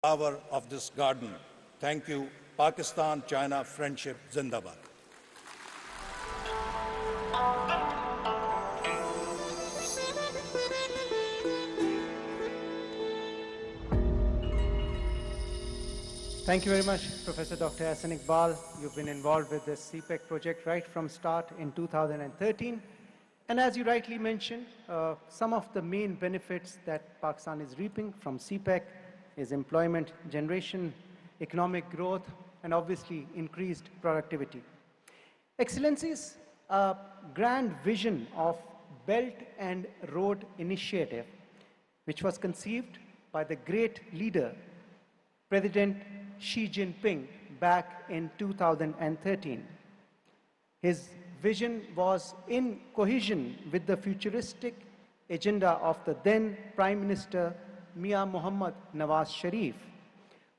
flower of this garden. Thank you. Pakistan-China friendship Zindabad. Thank you very much, Professor Dr. Hassan Iqbal. You've been involved with this CPEC project right from start in 2013. And as you rightly mentioned, some of the main benefits that Pakistan is reaping from CPEC is employment generation, economic growth, and obviously increased productivity. Excellencies, a grand vision of Belt and Road Initiative, which was conceived by the great leader, President Xi Jinping, back in 2013. His vision was in cohesion with the futuristic agenda of the then Prime Minister Mia Mohammad Nawaz Sharif,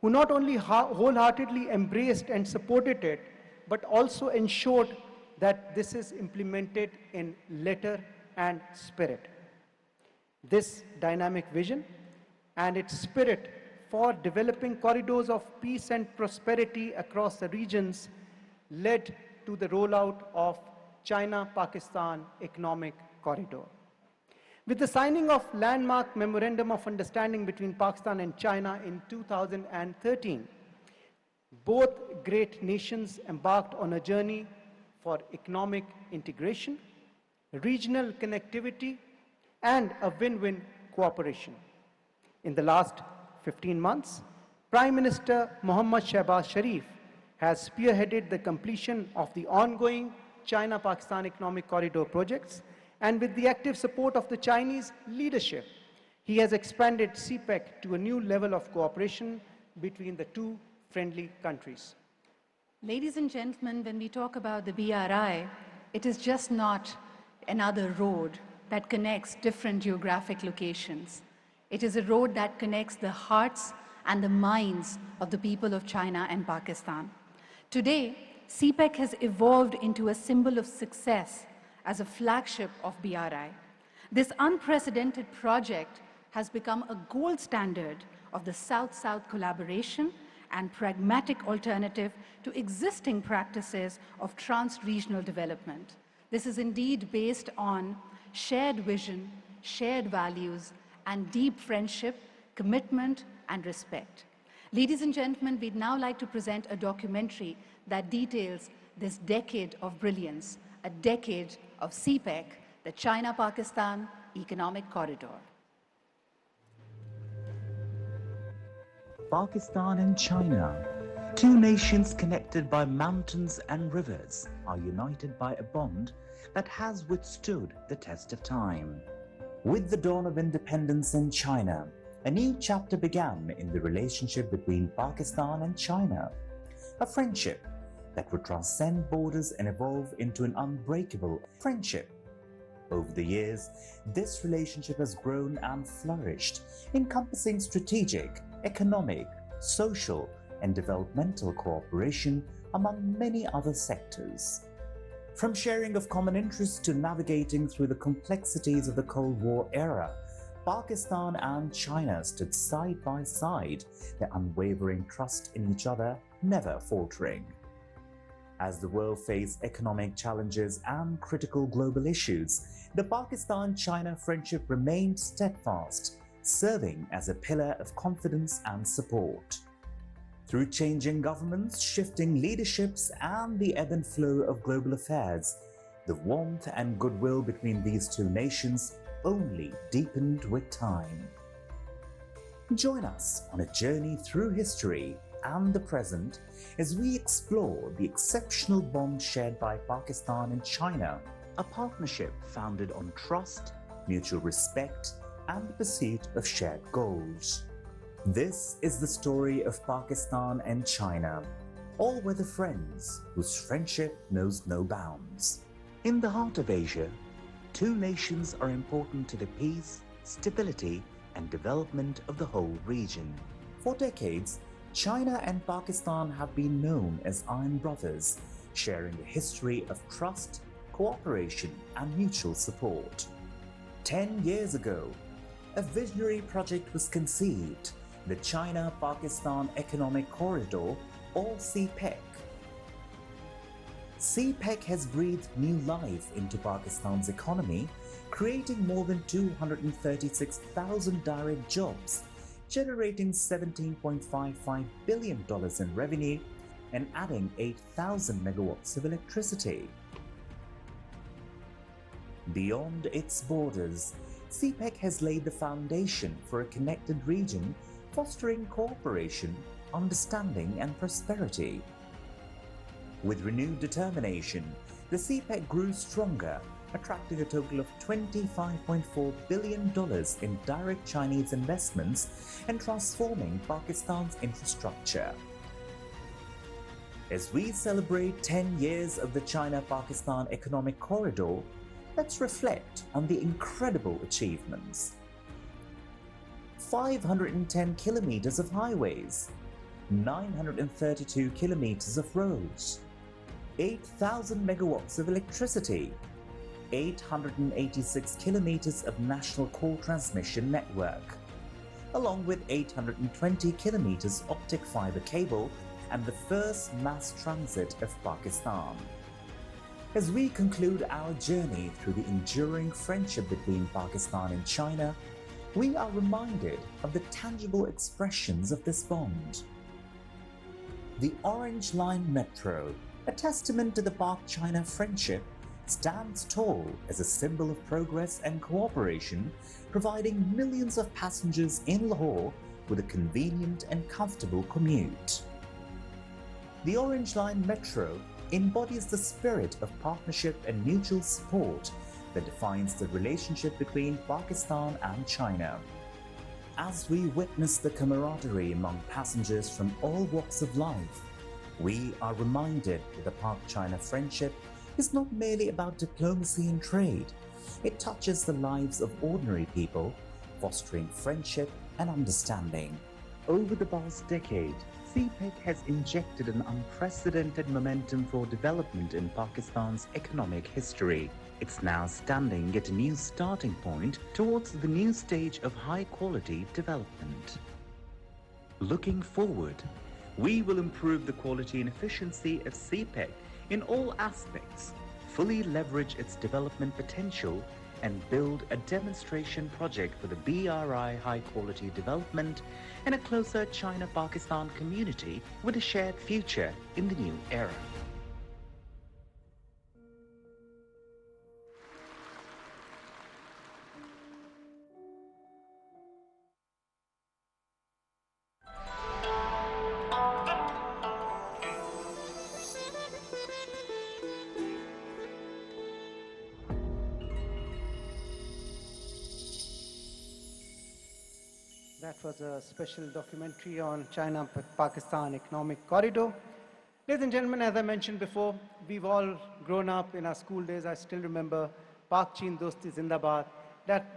who not only wholeheartedly embraced and supported it, but also ensured that this is implemented in letter and spirit. This dynamic vision and its spirit for developing corridors of peace and prosperity across the regions led to the rollout of China-Pakistan Economic Corridor. With the signing of landmark Memorandum of Understanding between Pakistan and China in 2013, both great nations embarked on a journey for economic integration, regional connectivity, and a win-win cooperation. In the last 15 months, Prime Minister Mohammad Shehbaz Sharif has spearheaded the completion of the ongoing China-Pakistan Economic Corridor projects, and with the active support of the Chinese leadership, he has expanded CPEC to a new level of cooperation between the two friendly countries. Ladies and gentlemen, when we talk about the BRI, it is just not another road that connects different geographic locations. It is a road that connects the hearts and the minds of the people of China and Pakistan. Today, CPEC has evolved into a symbol of success as a flagship of BRI. This unprecedented project has become a gold standard of the South-South collaboration and pragmatic alternative to existing practices of trans-regional development. This is indeed based on shared vision, shared values, and deep friendship, commitment, and respect. Ladies and gentlemen, we'd now like to present a documentary that details this decade of brilliance, a decade of CPEC, the China-Pakistan Economic Corridor. Pakistan and China, two nations connected by mountains and rivers, are united by a bond that has withstood the test of time. With the dawn of independence in China, a new chapter began in the relationship between Pakistan and China, a friendship that would transcend borders and evolve into an unbreakable friendship. Over the years, this relationship has grown and flourished, encompassing strategic, economic, social, and developmental cooperation among many other sectors. From sharing of common interests to navigating through the complexities of the Cold War era, Pakistan and China stood side by side, their unwavering trust in each other never faltering. As the world faced economic challenges and critical global issues, the Pakistan-China friendship remained steadfast, serving as a pillar of confidence and support. Through changing governments, shifting leaderships, and the ebb and flow of global affairs, the warmth and goodwill between these two nations only deepened with time. Join us on a journey through history and the present as we explore the exceptional bond shared by Pakistan and China, a partnership founded on trust, mutual respect, and the pursuit of shared goals. This is the story of Pakistan and China, all-weather friends whose friendship knows no bounds. In the heart of Asia, two nations are important to the peace, stability, and development of the whole region. For decades, China and Pakistan have been known as Iron Brothers, sharing a history of trust, cooperation, and mutual support. 10 years ago, a visionary project was conceived, the China-Pakistan Economic Corridor, or CPEC. CPEC has breathed new life into Pakistan's economy, creating more than 236,000 direct jobs, generating $17.55 billion in revenue, and adding 8,000 megawatts of electricity. Beyond its borders, CPEC has laid the foundation for a connected region, fostering cooperation, understanding, and prosperity. With renewed determination, the CPEC grew stronger, attracting a total of $25.4 billion in direct Chinese investments and transforming Pakistan's infrastructure. As we celebrate 10 years of the China-Pakistan Economic Corridor, let's reflect on the incredible achievements. 510 kilometers of highways, 932 kilometers of roads, 8,000 megawatts of electricity, 886 kilometers of national core transmission network, along with 820 kilometers optic fiber cable and the first mass transit of Pakistan. As we conclude our journey through the enduring friendship between Pakistan and China, we are reminded of the tangible expressions of this bond. The Orange Line Metro, a testament to the Pak-China friendship, stands tall as a symbol of progress and cooperation, providing millions of passengers in Lahore with a convenient and comfortable commute. The Orange Line Metro embodies the spirit of partnership and mutual support that defines the relationship between Pakistan and China. As we witness the camaraderie among passengers from all walks of life, we are reminded that the Pak-China friendship is not merely about diplomacy and trade. It touches the lives of ordinary people, fostering friendship and understanding. Over the past decade, CPEC has injected an unprecedented momentum for development in Pakistan's economic history. It's now standing at a new starting point towards the new stage of high-quality development. Looking forward, we will improve the quality and efficiency of CPEC in all aspects, fully leverage its development potential, and build a demonstration project for the BRI high-quality development and a closer China-Pakistan community with a shared future in the new era. That was a special documentary on China-Pakistan Economic Corridor. Ladies and gentlemen, as I mentioned before, we've all grown up in our school days. I still remember Pak-Chin Dosti Zindabad.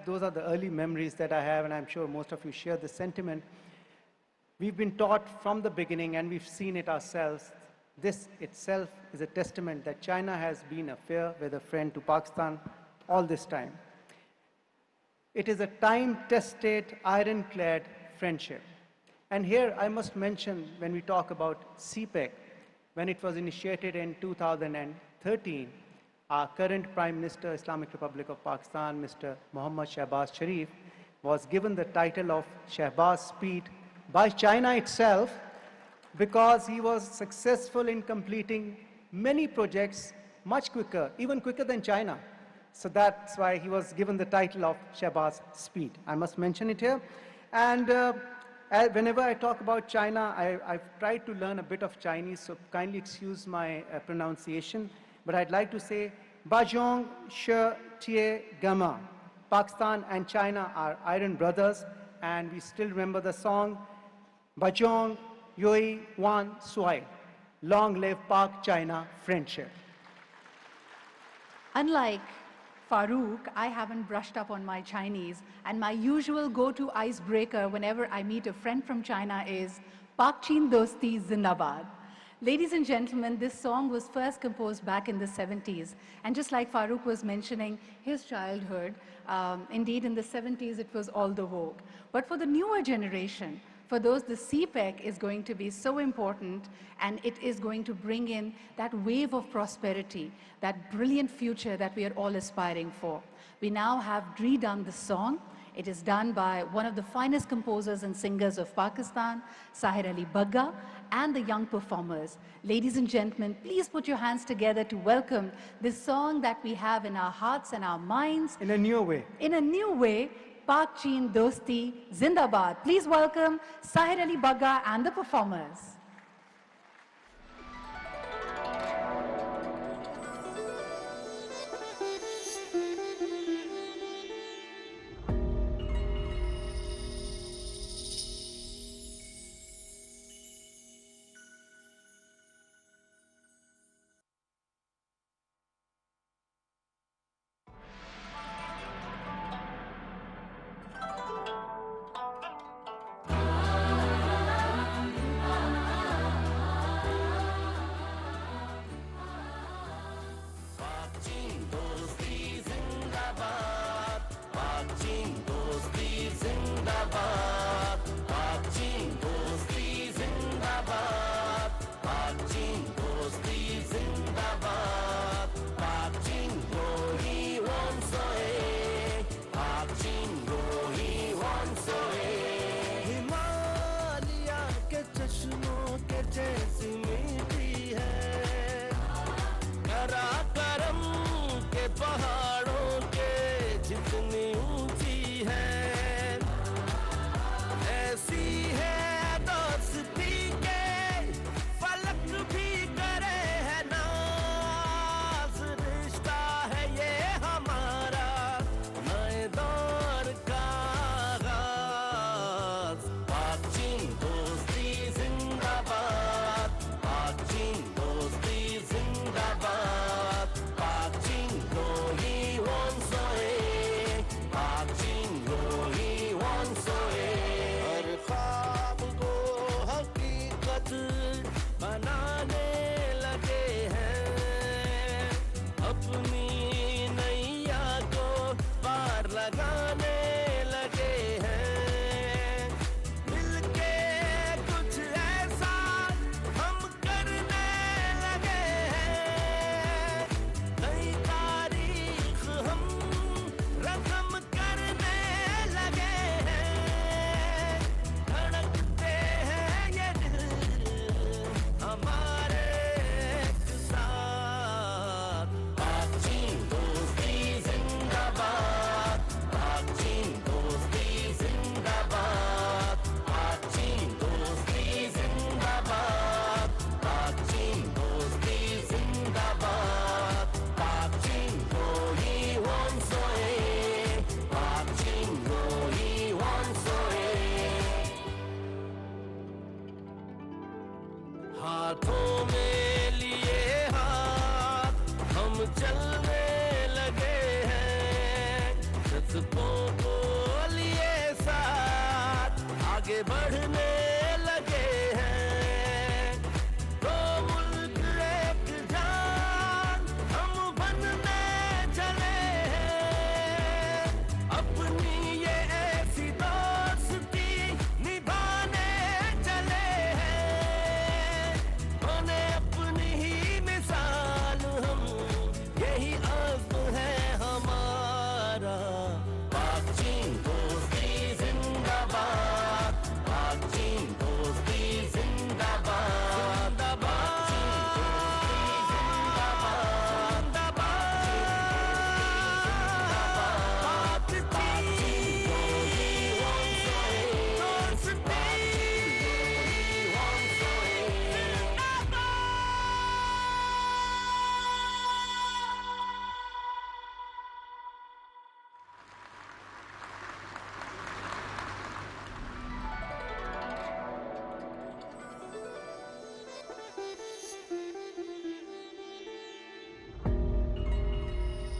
Those are the early memories that I have, and I'm sure most of you share this sentiment. We've been taught from the beginning, and we've seen it ourselves. This itself is a testament that China has been a fair weather friend to Pakistan all this time. It is a time-tested, ironclad friendship. And here I must mention, when we talk about CPEC, when it was initiated in 2013, our current Prime Minister, Islamic Republic of Pakistan, Mr. Mohammad Shehbaz Sharif, was given the title of Shehbaz Speed by China itself because he was successful in completing many projects much quicker, even quicker than China. So that's why he was given the title of Shehbaz Speed. I must mention it here. And whenever I talk about China, I've tried to learn a bit of Chinese, so kindly excuse my pronunciation. But I'd like to say, Bajong She Tie Gama. Pakistan and China are iron brothers, and we still remember the song, Bajong Yoi Wan Suai. Long live Pak-China friendship. Unlike Farooq, I haven't brushed up on my Chinese, and my usual go-to icebreaker whenever I meet a friend from China is Pak-Chin Dosti Zindabad. Ladies and gentlemen, this song was first composed back in the 70s, and just like Farooq was mentioning his childhood, indeed in the 70s it was all the vogue. But for the newer generation, For those, the CPEC is going to be so important, and it is going to bring in that wave of prosperity, that brilliant future that we are all aspiring for. We now have redone the song. It is done by one of the finest composers and singers of Pakistan, Sahir Ali Bagga, and the young performers. Ladies and gentlemen, please put your hands together to welcome this song that we have in our hearts and our minds. In a new way. In a new way, Pak Chin Dosti Zindabad. Please welcome Sahir Ali Bagga and the performers.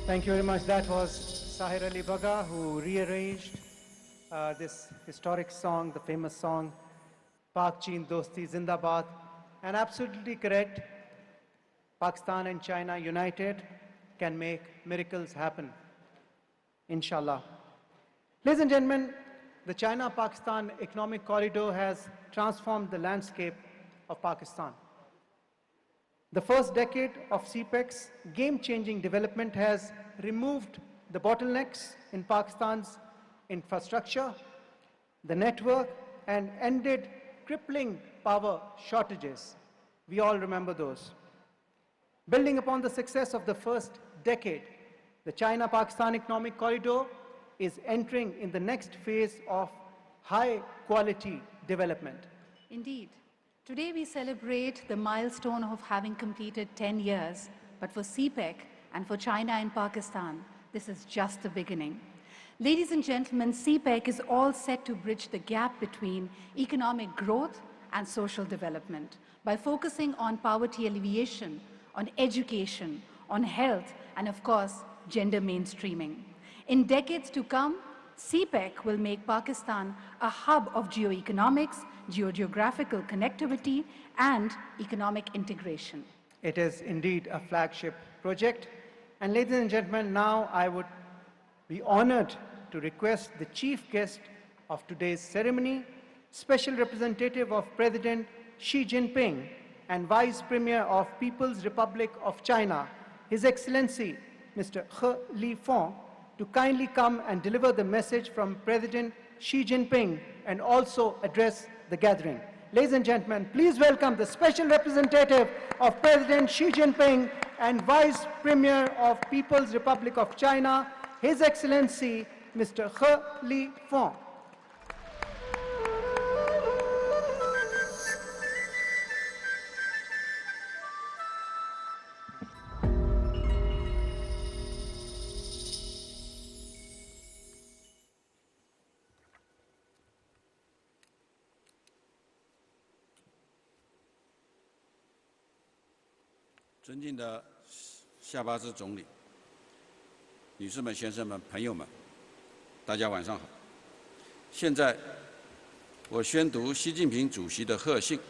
Thank you very much. That was Sahir Ali Bagga, who rearranged this historic song, the famous song, Pak Chin Dosti Zindabad. And absolutely correct, Pakistan and China united can make miracles happen, inshallah. Ladies and gentlemen, the China-Pakistan Economic Corridor has transformed the landscape of Pakistan. The first decade of CPEC's game-changing development has removed the bottlenecks in Pakistan's infrastructure, the network, and ended crippling power shortages. We all remember those. Building upon the success of the first decade, the China-Pakistan Economic Corridor is entering in the next phase of high-quality development. Indeed. Today we celebrate the milestone of having completed 10 years, but for CPEC and for China and Pakistan, this is just the beginning. Ladies and gentlemen, CPEC is all set to bridge the gap between economic growth and social development by focusing on poverty alleviation, on education, on health, and of course, gender mainstreaming. In decades to come, CPEC will make Pakistan a hub of geoeconomics, geographical connectivity, and economic integration. It is indeed a flagship project. And ladies and gentlemen, now I would be honored to request the chief guest of today's ceremony, Special Representative of President Xi Jinping and Vice Premier of People's Republic of China, His Excellency Mr. Lifeng, to kindly come and deliver the message from President Xi Jinping and also address the gathering. Ladies and gentlemen, please welcome the Special Representative of President Xi Jinping and Vice Premier of People's Republic of China, His Excellency Mr. Lifeng. 尊敬的夏巴兹总理、女士们、先生们、朋友们，大家晚上好。现在，我宣读习近平主席的贺信，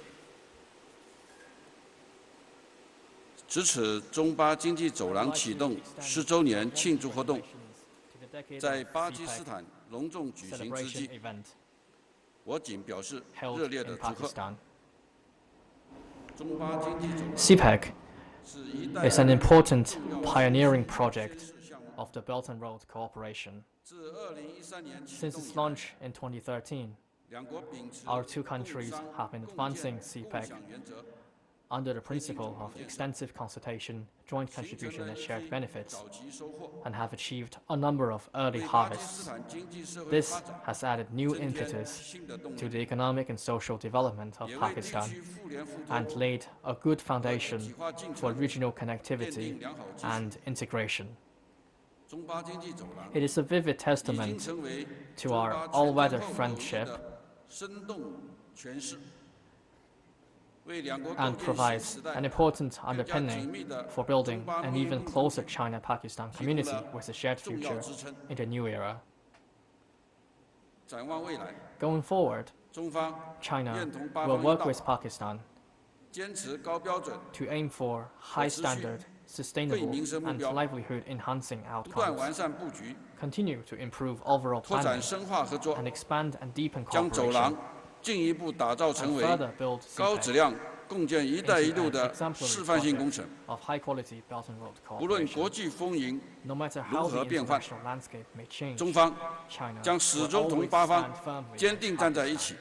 值此中巴经济走廊启动10周年庆祝活动在巴基斯坦隆重举行之际，我谨表示热烈的祝贺。中巴经济走廊 CPEC is an important pioneering project of the Belt and Road cooperation. Since its launch in 2013, our two countries have been advancing CPEC under the principle of extensive consultation, joint contribution and shared benefits, and have achieved a number of early harvests. This has added new impetus to the economic and social development of Pakistan and laid a good foundation for regional connectivity and integration. It is a vivid testament to our all-weather friendship and provides an important underpinning for building an even closer China-Pakistan community with a shared future in the new era. Going forward, China will work with Pakistan to aim for high standard, sustainable and livelihood-enhancing outcomes, continue to improve overall planning, and expand and deepen cooperation, 进一步打造成为高质量共建“一带一路”的示范性工程。无论国际风云如何变幻，中方将始终同巴方坚定站在一起，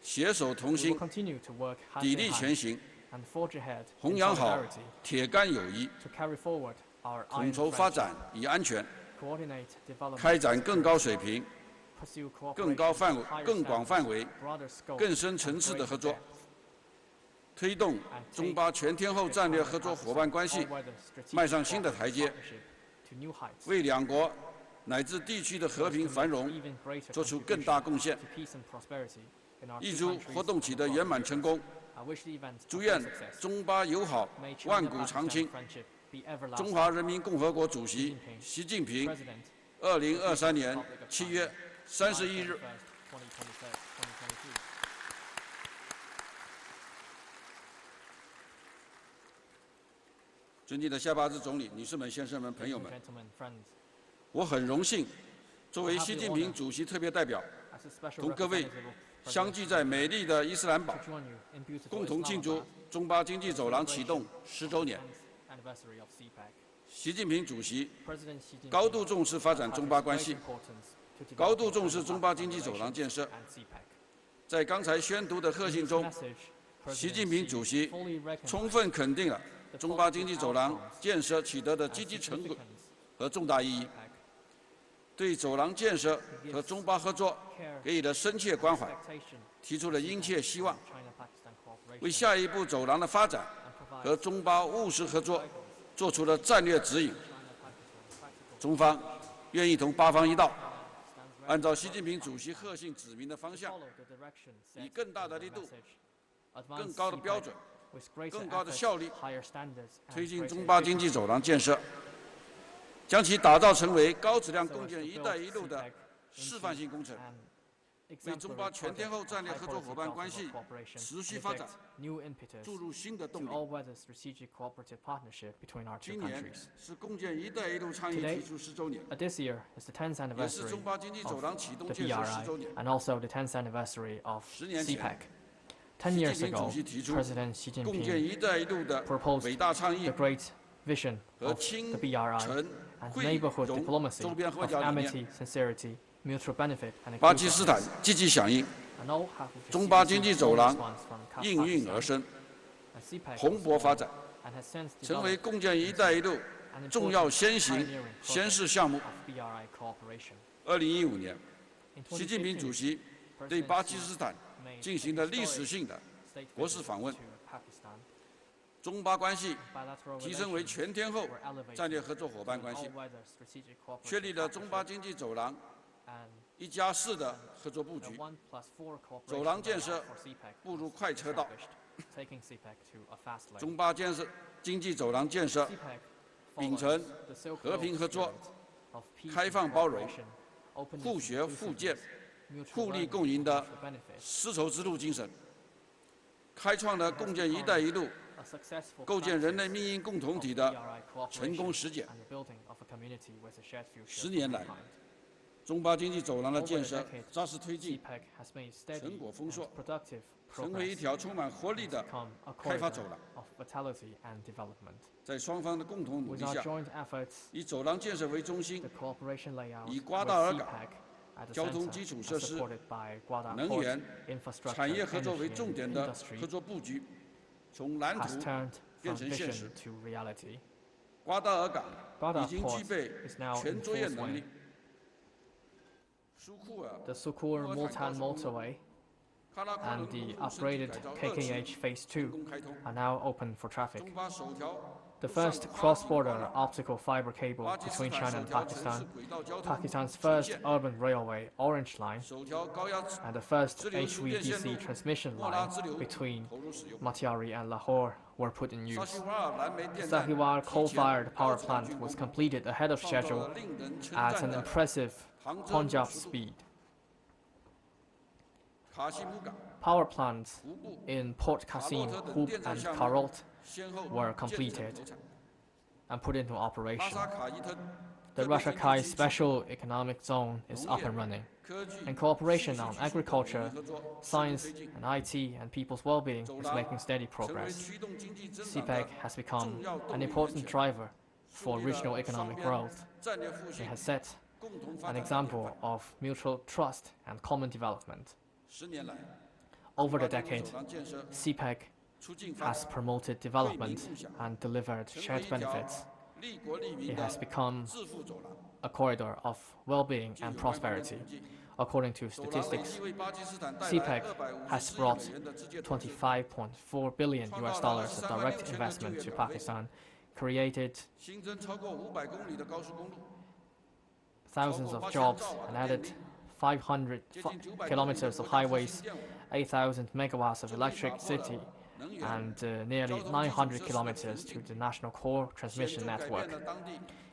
携手同心，砥砺前行，弘扬好铁杆友谊，统筹发展以安全，开展更高水平、 更广范围、更深层次的合作，推动中巴全天候战略合作伙伴关系迈上新的台阶，为两国乃至地区的和平繁荣做出更大贡献。预祝活动取得圆满成功，祝愿中巴友好万古长青。中华人民共和国主席习近平2023年7月 31日。尊敬的夏巴兹总理、女士们、先生们、朋友们，我很荣幸作为习近平主席特别代表，同各位相聚在美丽的伊斯兰堡，共同庆祝中巴经济走廊启动10周年。习近平主席高度重视发展中巴关系，高度重视中巴经济走廊建设。在刚才宣读的贺信中，习近平主席充分肯定了中巴经济走廊建设取得的积极成果和重大意义，对走廊建设和中巴合作给予了深切关怀，提出了殷切希望，为下一步走廊的发展和中巴务实合作做出了战略指引。中方愿意同巴方一道，按照习近平主席贺信指明的方向，以更大的力度、更高的标准、更高的效率，推进中巴经济走廊建设，将其打造成为高质量共建“一带一路”的示范性工程，为中巴全天候战略合作伙伴关系持续发展注入新的动力。今年是共建“一带一路”倡议提出10周年，也是中巴经济走廊启动建设10周年。10年前， 10 years ago, 习近平主席提出 President Xi 共建“一 Jinping 带一路”的 proposed 伟大倡议 the great vision 和 of 亲 the BRI 诚 and 惠 neighborhood 容 diplomacy 周边合 of 作理念。 amity, sincerity, mutual benefit, and 巴基斯坦 inclusiveness. 积极响应， And all have 中巴经济走廊 response from 应运而 Pakistan 生， and CPEC 蓬勃发展， and has since 成为 developed 共建“一带一路” an 重要 important 先行 pioneering 先 project 试项目。 of BRI cooperation. 2015年， In 习近平 2015, 主席对巴基斯坦进行了历史性的 state 国事 visits 访问， to Pakistan. 中巴关系 Bilateral 提升为 relations 全天候 were elevated 战略合作伙伴 to 关系， all-weather strategic 确立 cooperative 了中巴 partnership 经济走廊 and 1+4的合作布 a 局， 1+4 cooperation 走廊建 model 设 for CPEC 步入 was 快车道， established, taking CPEC to a fast lane. 中巴建设经济走廊建设 CPEC 秉 follows 承 the Silk 和 Road 平合作 spirit of peace 开 and 放包容 cooperation, openness 互 and 学互鉴 inclusiveness, mutual 互利 learning 共赢 and 的 mutual benefit. 丝绸之路精神，开创了共建“一带一路” A successful 构建人类 practice 命运共同 of 体的 BRI 成功 cooperation 实践。 and the building of a community with a shared future 10年来 for mankind. 中巴经济走廊的 Over 建 the 设 decade, 扎实推进， CPEC has made steady 成果丰硕 and productive 成为一 progress 条充满活力 and 的 become a 开发走 corridor 廊。 of vitality and development. 在双方的共同努 With 力 our 下， joint efforts, 以走廊建设为中心 the，cooperation layout 以 with 瓜达尔港 CPEC at the 交通 center 基础 and 设施 supported by Guada 能 Port 源 infrastructure, 产业合作 energy 为重 and 点的 industry 合作布局，从蓝 has 图 turned 变 from 成现 vision 实。 to reality. 瓜达尔港 Guada 已经具 Port 备 is now 全 in 作业 full 能力 swing.。苏库尔 The Sukur Multan motorway 喀拉昆 and 仑 the 公路升级 upgraded 改造 KKH Phase 成 2功开通， are now open for traffic. 中巴首条 The 陆上 first 跨境 cross-border 跨 optical fiber cable 巴基斯 between 坦 China 首 and 条城市 Pakistan, 轨道交通 Pakistan's 全 first 线， urban railway Orange Line, 首条高压 and the first 支流输电线路 HVDC transmission 莫拉 line 支流 between 投入使用。 Matiari and Lahore were put in 沙 use. 希瓦尔燃煤电站 Sahiwal 提前 coal-fired 高 power 产 plant 竣 was 工， completed ahead of 创造 schedule 了令人称 at 赞 an 的 impressive 杭州 Punjab 速度。 speed. 卡西姆港、 Power plants 湖部、 in Port 卡 Qasim, 洛特等 Hub 电站 and 项目 Karot 先后 were 建成 completed 投产。 and put into 拉 operation. 萨卡伊特 The 特别 Russia 经济 Kai 区域 Special Economic Zone is 农 up 业 and running. 科技、 In cooperation 信息 on 技术等 agriculture, 领域合作深度 science, 推进， and IT and people's well-being 走 is 廊 making steady 成为 progress. 驱动经济增长的 CPEC has become 重要动 an 力 important 源泉， driver 树 for 立了 regional 双 economic 边 growth. 战略复 It 兴 has set 共同发 an 展的典 example 范。 of mutual trust and common development. 10年来， Over the 中巴经济 decade, 走廊建设 CPEC 促进发 has 展， promoted development and delivered 成为 shared 一条 benefits. 利国利民 It 的 has become 致富走廊。 a corridor of well-being 据 and 有关方面 prosperity. 统计， According to 走廊累 statistics, 计为巴基斯坦带来 CPEC 254 has 亿 brought 美元的直接投资， $25.4 billion of direct investment to Pakistan, created 新增超过500公里的高速公路， thousands of jobs, and added 500 kilometers of highways, 8,000 megawatts of electricity, and nearly 900 kilometers to the national core transmission network.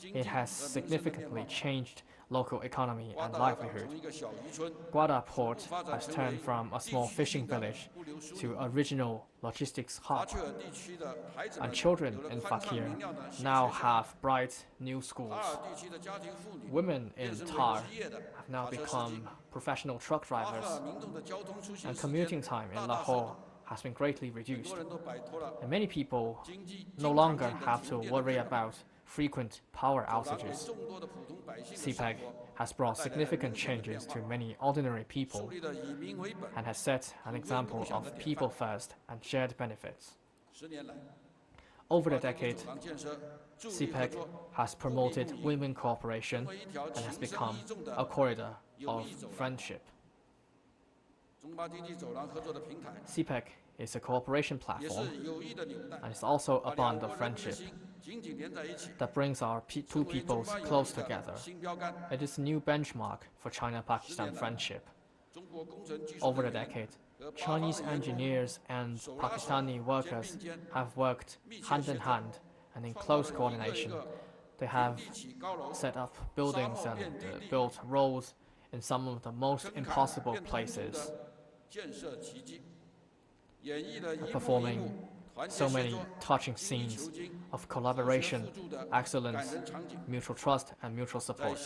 It has significantly changed local economy and livelihood. Guada Port has turned from a small fishing village to a regional logistics hub, and children in Fakir now have bright new schools. Women in Tar have now become professional truck drivers, and commuting time in Lahore has been greatly reduced. And many people no longer have to worry about frequent power outages. CPEC has brought significant changes to many ordinary people and has set an example of people first and shared benefits. Over the decade, CPEC has promoted women cooperation and has become a corridor of friendship. CPEC is a cooperation platform and is also a bond of friendship that brings our two peoples close together. It is a new benchmark for China-Pakistan friendship. Over the decade, Chinese engineers and Pakistani workers have worked hand in hand and in close coordination. They have set up buildings and built roads in some of the most impossible places, performing so many touching scenes of collaboration, excellence, mutual trust, and mutual support.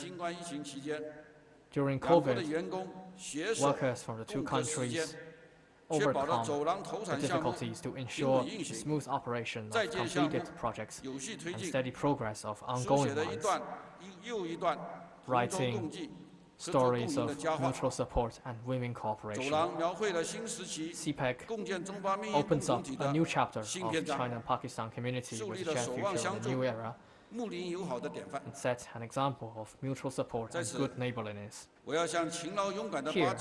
During COVID, workers from the two countries overcome the difficulties to ensure the smooth operation of completed projects and steady progress of ongoing ones, writing stories of mutual support and women cooperation. CPEC opens up a new chapter of China-Pakistan community with a shared future in a new era, and sets an example of mutual support and good neighborliness. Here,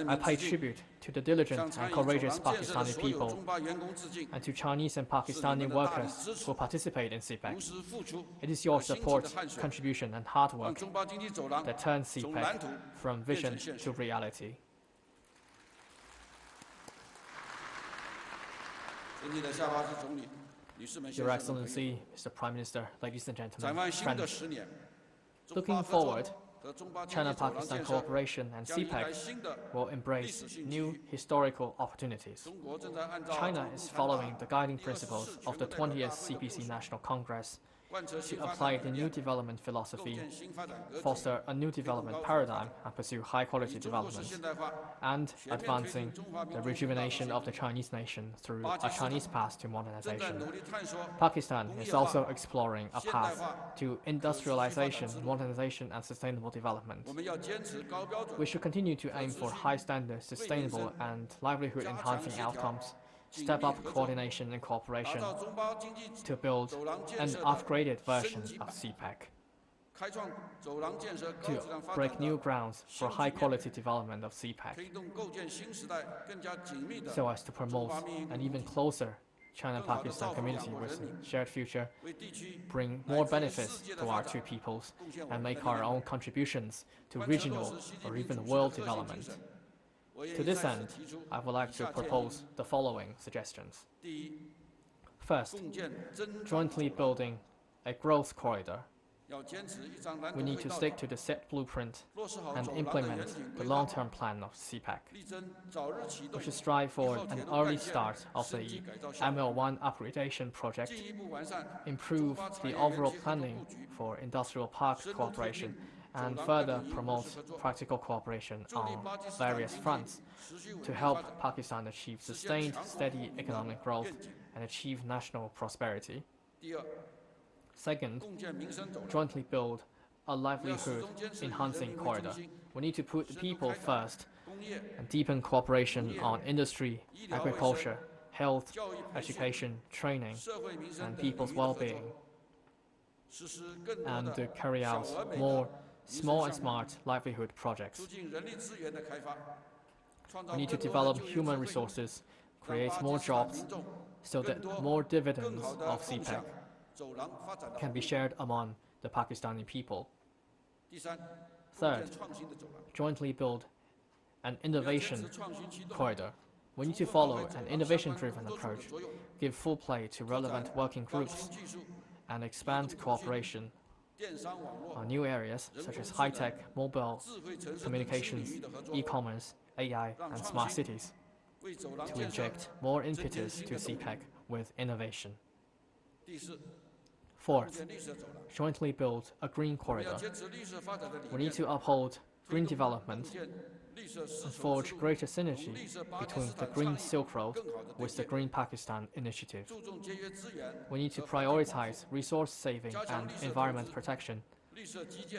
I pay tribute to the diligent and courageous Pakistani people and to Chinese and Pakistani workers who participate in CPEC. It is your support, contribution, and hard work that turns CPEC from vision to reality. Your Excellency, Mr. Prime Minister, ladies and gentlemen, friends. Looking forward, China-Pakistan cooperation and CPEC will embrace new historical opportunities. China is following the guiding principles of the 20th CPC National Congress to apply the new development philosophy, foster a new development paradigm and pursue high-quality development, and advancing the rejuvenation of the Chinese nation through a Chinese path to modernization. Pakistan is also exploring a path to industrialization, modernization, and sustainable development. We should continue to aim for high-standard, sustainable, and livelihood-enhancing outcomes, step up coordination and cooperation to build an upgraded version of CPEC, to break new grounds for high-quality development of CPEC, so as to promote an even closer China-Pakistan community with a shared future, bring more benefits to our two peoples, and make our own contributions to regional or even world development. To this end, I would like to propose the following suggestions. First, jointly building a growth corridor. We need to stick to the set blueprint and implement the long-term plan of CPEC. We should strive for an early start of the ML1 upgradation project, improve the overall planning for industrial park cooperation, and further promote practical cooperation on various fronts to help Pakistan achieve sustained, steady economic growth and achieve national prosperity. Second, jointly build a livelihood-enhancing corridor. We need to put the people first and deepen cooperation on industry, agriculture, health, education, training, and people's well-being, and carry out more small and smart livelihood projects. We need to develop human resources, create more jobs, so that more dividends of CPEC can be shared among the Pakistani people. Third, jointly build an innovation corridor. We need to follow an innovation-driven approach, give full play to relevant working groups, and expand cooperation on new areas such as high-tech, mobile communications, e-commerce, AI, and smart cities to inject more impetus to CPEC with innovation. Fourth, jointly build a green corridor. We need to uphold green development and forge greater synergy between the Green Silk Road with the Green Pakistan Initiative. We need to prioritize resource saving and environment protection,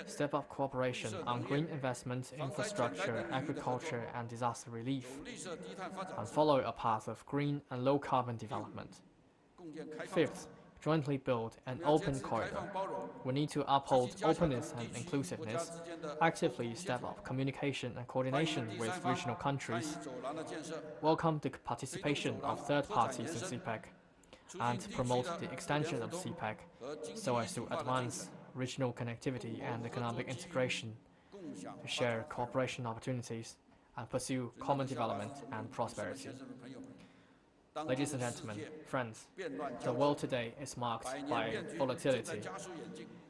step up cooperation on green investment, infrastructure, agriculture, and disaster relief, and follow a path of green and low-carbon development. Fifth, jointly build an open corridor. We need to uphold openness and inclusiveness, actively step up communication and coordination with regional countries, welcome the participation of third parties in CPEC, and promote the extension of CPEC so as to advance regional connectivity and economic integration, to share cooperation opportunities, and pursue common development and prosperity. Ladies and gentlemen, friends, the world today is marked by volatility,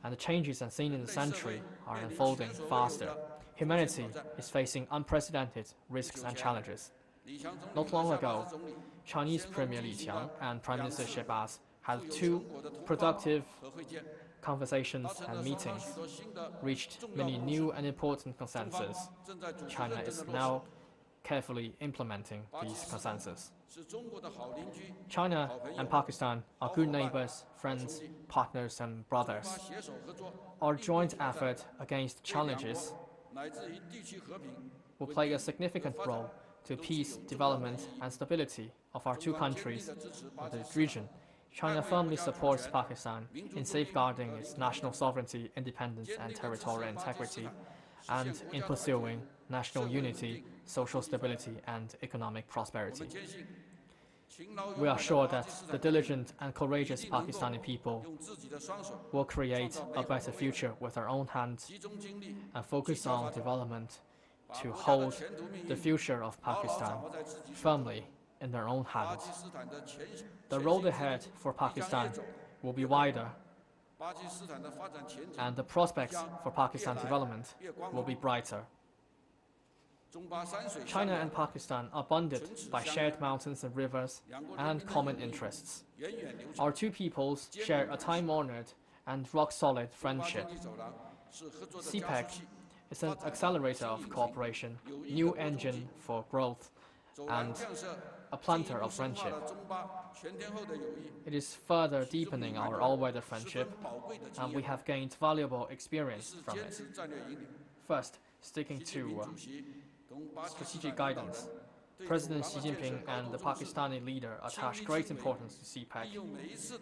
and the changes unseen in the century are unfolding faster. Humanity is facing unprecedented risks and challenges. Not long ago, Chinese Premier Li Qiang and Prime Minister Shehbaz had two productive conversations and meetings, reached many new and important consensus. China is now carefully implementing these consensus. China and Pakistan are good neighbors, friends, partners, and brothers. Our joint effort against challenges will play a significant role to peace, development, and stability of our two countries and the region. China firmly supports Pakistan in safeguarding its national sovereignty, independence, and territorial integrity, and in pursuing national unity, social stability, and economic prosperity. We are sure that the diligent and courageous Pakistani people will create a better future with their own hands and focus on development to hold the future of Pakistan firmly in their own hands. The road ahead for Pakistan will be wider, and the prospects for Pakistan's development will be brighter. China and Pakistan are bonded by shared mountains and rivers and common interests. Our two peoples share a time-honored and rock-solid friendship. CPEC is an accelerator of cooperation, new engine for growth, and a planter of friendship. It is further deepening our all-weather friendship, and we have gained valuable experience from it. First, sticking to strategic guidance. President Xi Jinping and the Pakistani leader attach great importance to CPEC,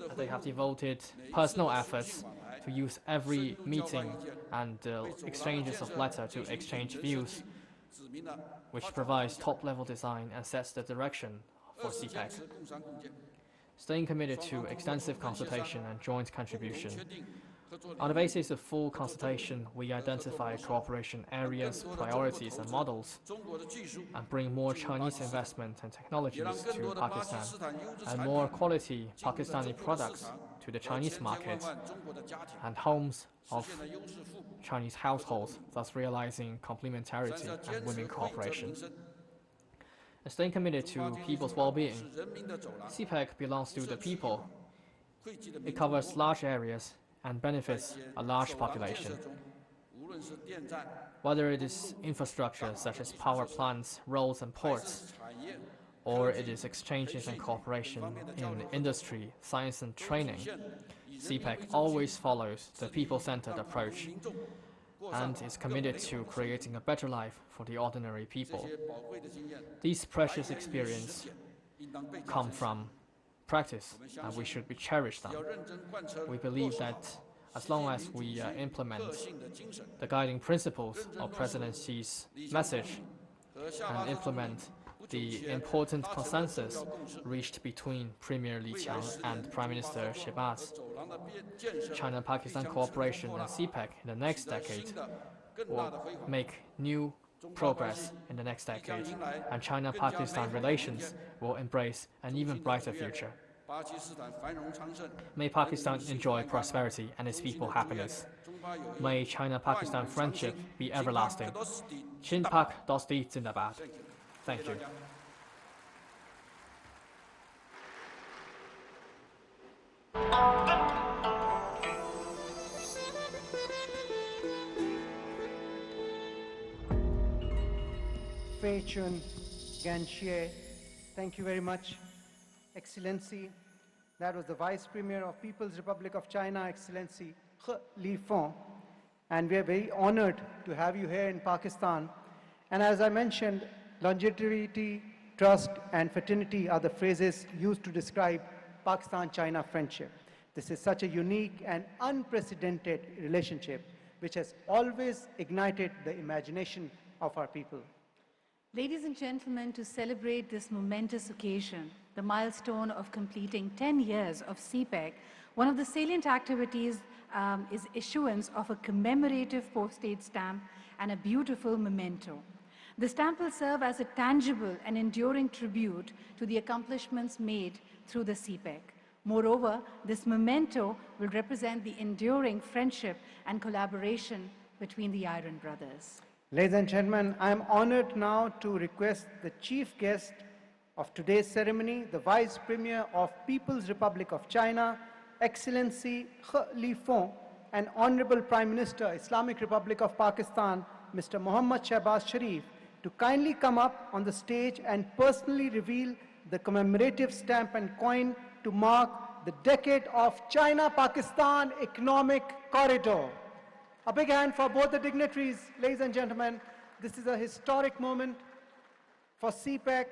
and they have devoted personal efforts to use every meeting and exchanges of letter to exchange views, which provides top-level design and sets the direction for CPEC. Staying committed to extensive consultation and joint contribution. On the basis of full consultation, we identify cooperation areas, priorities, and models, and bring more Chinese investment and technologies to Pakistan, and more quality Pakistani products to the Chinese market and homes of Chinese households, thus realizing complementarity and winning cooperation. And staying committed to people's well-being. CPEC belongs to the people. It covers large areas and benefits a large population. Whether it is infrastructure such as power plants, roads, and ports, or it is exchanges and cooperation in industry, science, and training, CPEC always follows the people-centered approach and is committed to creating a better life for the ordinary people. These precious experiences come from practice, and we should cherish them. We believe that as long as we implement the guiding principles of President Xi's message and implement the important consensus reached between Premier Li Qiang and Prime Minister Shehbaz, China-Pakistan cooperation and CPEC in the next decade will make new progress in the next decade, and China-Pakistan relations will embrace an even brighter future. May Pakistan enjoy prosperity and its people happiness. May China-Pakistan friendship be everlasting. Chin Pak Dosti Zindabad. Thank you. Fei Chun Ganxie, thank you very much. Excellency, that was the Vice Premier of People's Republic of China, Excellency Lifeng. And we are very honored to have you here in Pakistan. And as I mentioned, longevity, trust, and fraternity are the phrases used to describe Pakistan-China friendship. This is such a unique and unprecedented relationship which has always ignited the imagination of our people. Ladies and gentlemen, to celebrate this momentous occasion, the milestone of completing 10 years of CPEC, one of the salient activities is issuance of a commemorative postage stamp and a beautiful memento. The stamp will serve as a tangible and enduring tribute to the accomplishments made through the CPEC. Moreover, this memento will represent the enduring friendship and collaboration between the Iron Brothers. Ladies and gentlemen, I am honored now to request the chief guest of today's ceremony, the Vice Premier of People's Republic of China, Excellency Lifeng, and Honorable Prime Minister, Islamic Republic of Pakistan, Mr. Mohammad Shehbaz Sharif, to kindly come up on the stage and personally reveal the commemorative stamp and coin to mark the decade of China-Pakistan Economic Corridor. A big hand for both the dignitaries, ladies and gentlemen. This is a historic moment for CPEC,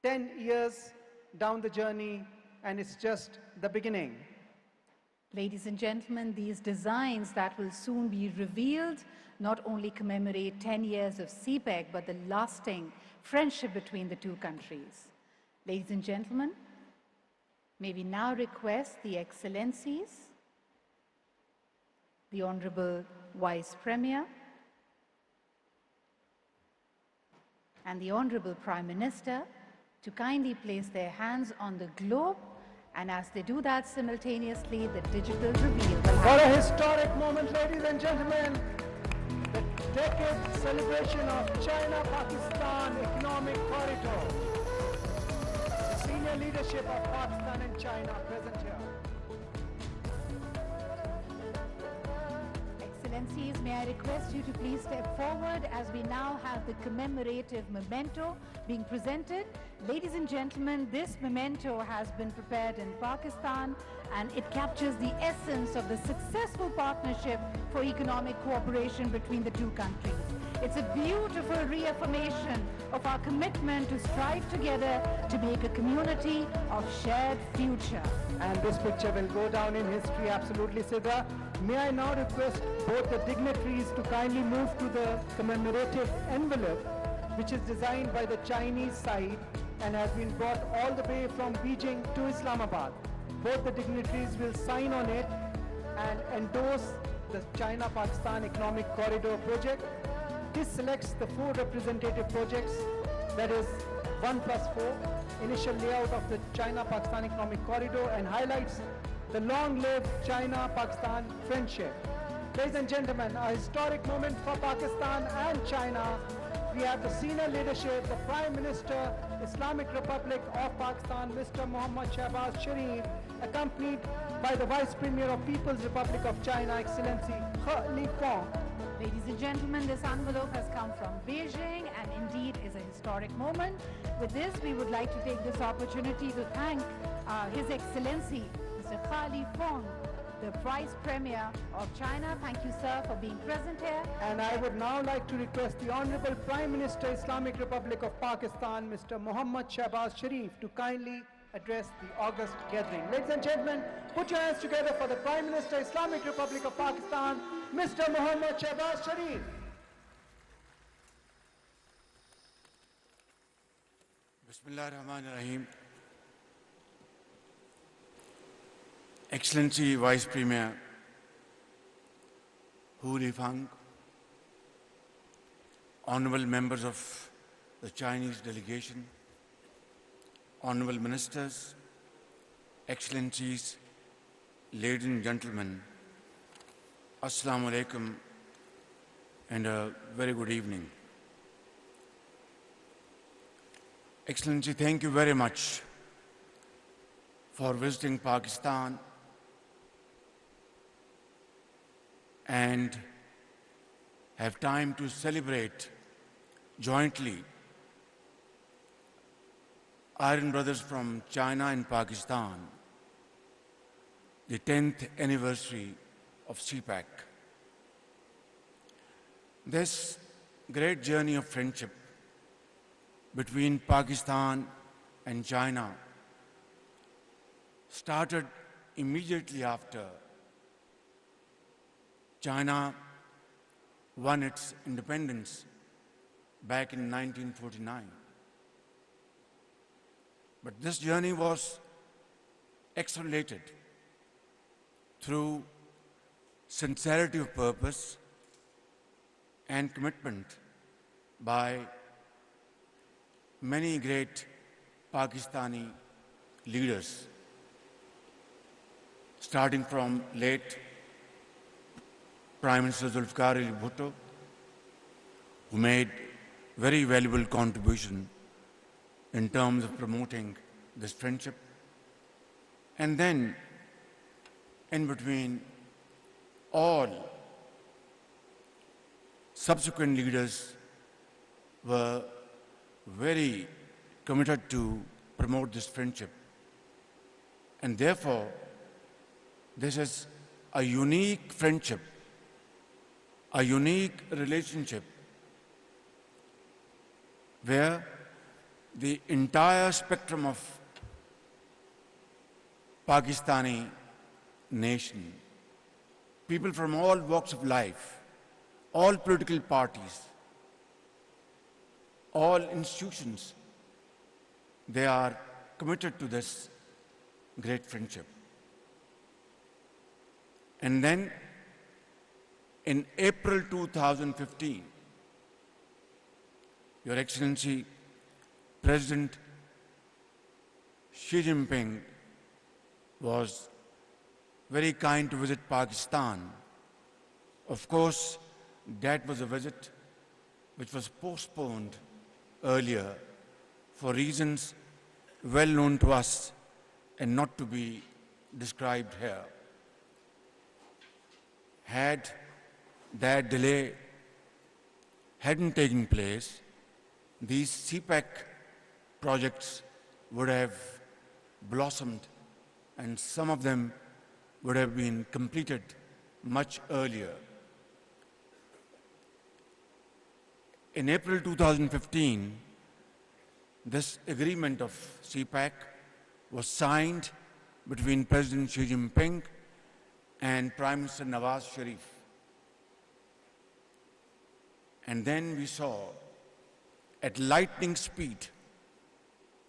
10 years down the journey, and it's just the beginning. Ladies and gentlemen, these designs that will soon be revealed not only commemorate 10 years of CPEC, but the lasting friendship between the two countries. Ladies and gentlemen, may we now request the Excellencies, the Honorable Vice Premier, and the Honorable Prime Minister to kindly place their hands on the globe, and as they do that simultaneously, the digital reveal will happen. What a historic moment, ladies and gentlemen. The decade celebration of China-Pakistan Economic Corridor. The senior leadership of Pakistan and China present here. Excellencies, may I request you to please step forward as we now have the commemorative memento being presented. Ladies and gentlemen, this memento has been prepared in Pakistan, and it captures the essence of the successful partnership for economic cooperation between the two countries. It's a beautiful reaffirmation of our commitment to strive together to make a community of shared future. And this picture will go down in history, absolutely, Sidra. May I now request both the dignitaries to kindly move to the commemorative envelope, which is designed by the Chinese side and has been brought all the way from Beijing to Islamabad. Both the dignitaries will sign on it and endorse the China-Pakistan Economic Corridor project. This selects the 4 representative projects, that is 1+4, initial layout of the China-Pakistan Economic Corridor, and highlights the long-lived China-Pakistan friendship. Ladies and gentlemen, a historic moment for Pakistan and China. We have the senior leadership, the Prime Minister, Islamic Republic of Pakistan, Mr. Mohammad Shehbaz Sharif, accompanied by the Vice Premier of People's Republic of China, Excellency Lifeng. Ladies and gentlemen, this envelope has come from Beijing and indeed is a historic moment. With this, we would like to take this opportunity to thank His Excellency, Mr. Lifeng, the Vice Premier of China. Thank you, sir, for being present here. And I would now like to request the Honorable Prime Minister, Islamic Republic of Pakistan, Mr. Mohammad Shehbaz Sharif, to kindly address the August gathering. Ladies and gentlemen, put your hands together for the Prime Minister, Islamic Republic of Pakistan, Mr. Mohammad Shehbaz Sharif. Bismillah ar-Rahman ar-Rahim. Excellency Vice Premier Lifeng, honorable members of the Chinese delegation, honorable ministers, excellencies, ladies and gentlemen, Assalamu alaikum and a very good evening. Excellency, thank you very much for visiting Pakistan and have time to celebrate jointly Iron Brothers from China and Pakistan, the 10th anniversary of CPEC. This great journey of friendship between Pakistan and China started immediately after China won its independence back in 1949. But this journey was accelerated through sincerity of purpose and commitment by many great Pakistani leaders, starting from late Prime Minister 𝐋𝐈𝐕𝐄, who made very valuable contribution in terms of promoting this friendship. And then, in between, all subsequent leaders were very committed to promote this friendship. And therefore, this is a unique friendship, a unique relationship where the entire spectrum of Pakistani nation, people from all walks of life, all political parties, all institutions, they are committed to this great friendship. And then in April 2015, Your Excellency, President Xi Jinping was very kind to visit Pakistan. Of course, that was a visit which was postponed earlier for reasons well known to us and not to be described here. Had that delay hadn't taken place, these CPEC projects would have blossomed and some of them would have been completed much earlier. In April 2015, this agreement of CPEC was signed between President Xi Jinping and Prime Minister Nawaz Sharif. And then we saw at lightning speed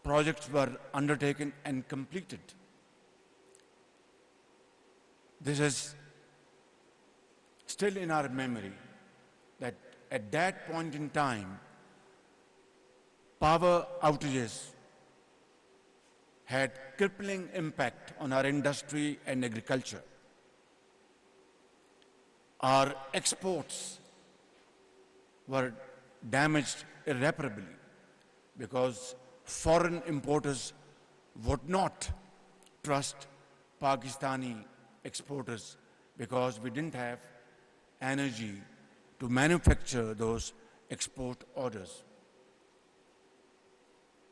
projects were undertaken and completed. This is still in our memory that at that point in time, power outages had crippling impact on our industry and agriculture. Our exports were damaged irreparably because foreign importers would not trust Pakistani exporters because we didn't have energy to manufacture those export orders.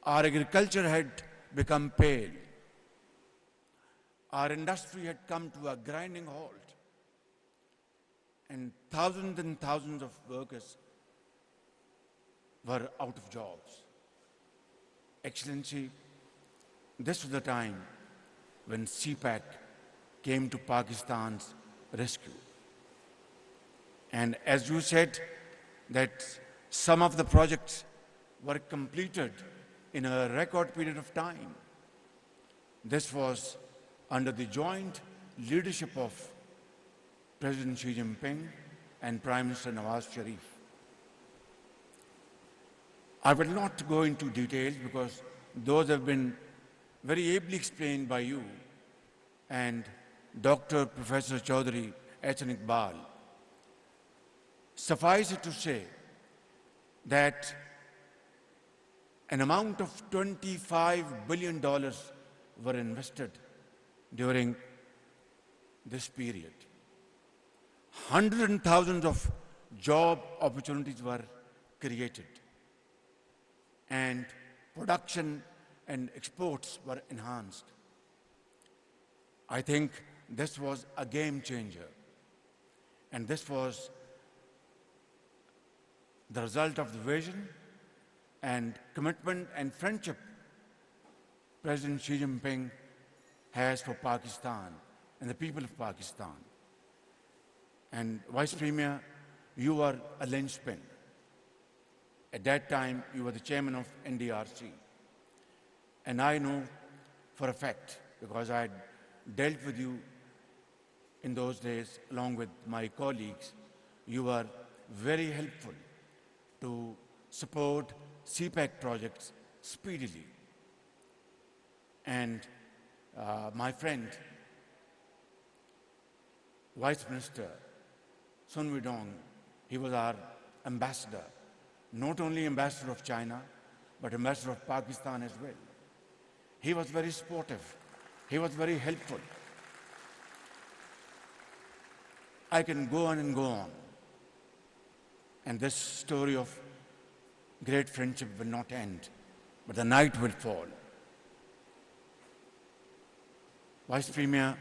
Our agriculture had become pale. Our industry had come to a grinding halt. And thousands of workers were out of jobs. Excellency, this was the time when CPEC came to Pakistan's rescue. And as you said, that some of the projects were completed in a record period of time. This was under the joint leadership of President Xi Jinping and Prime Minister Nawaz Sharif. I will not go into details because those have been very ably explained by you and Dr. Professor Chaudhary 𝐋𝐈𝐕𝐄. Suffice it to say that an amount of $25 billion were invested during this period. Hundreds and thousands of job opportunities were created, and production and exports were enhanced. I think this was a game changer, and this was the result of the vision and commitment and friendship President Xi Jinping has for Pakistan and the people of Pakistan. And Vice Premier, you were a linchpin. At that time, you were the chairman of NDRC. And I know for a fact, because I had dealt with you in those days along with my colleagues, you were very helpful to support CPEC projects speedily. And my friend, Vice Minister Sun Weidong, he was our ambassador, not only ambassador of China, but ambassador of Pakistan as well. He was very supportive. He was very helpful. I can go on and go on. And this story of great friendship will not end, but the night will fall. Vice Premier,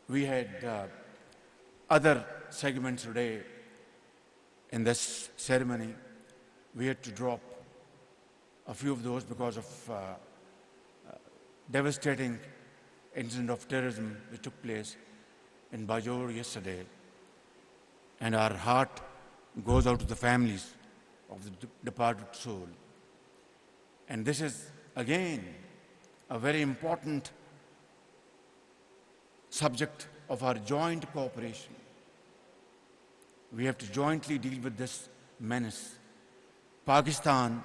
we had other segments today in this ceremony. We had to drop a few of those because of devastating incident of terrorism which took place in Bajor yesterday. And our heart goes out to the families of the departed soul. And this is, again, a very important subject of our joint cooperation. We have to jointly deal with this menace. Pakistan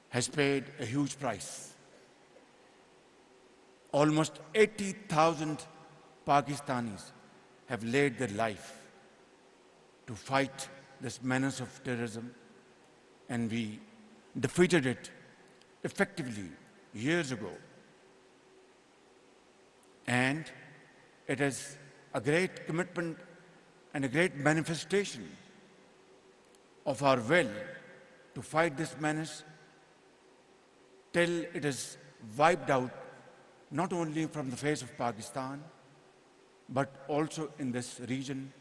has paid a huge price. Almost 80,000 Pakistanis have laid their life to fight this menace of terrorism, and we defeated it effectively years ago. And it is a great commitment and a great manifestation of our will to fight this menace till it is wiped out, not only from the face of Pakistan, but also in this region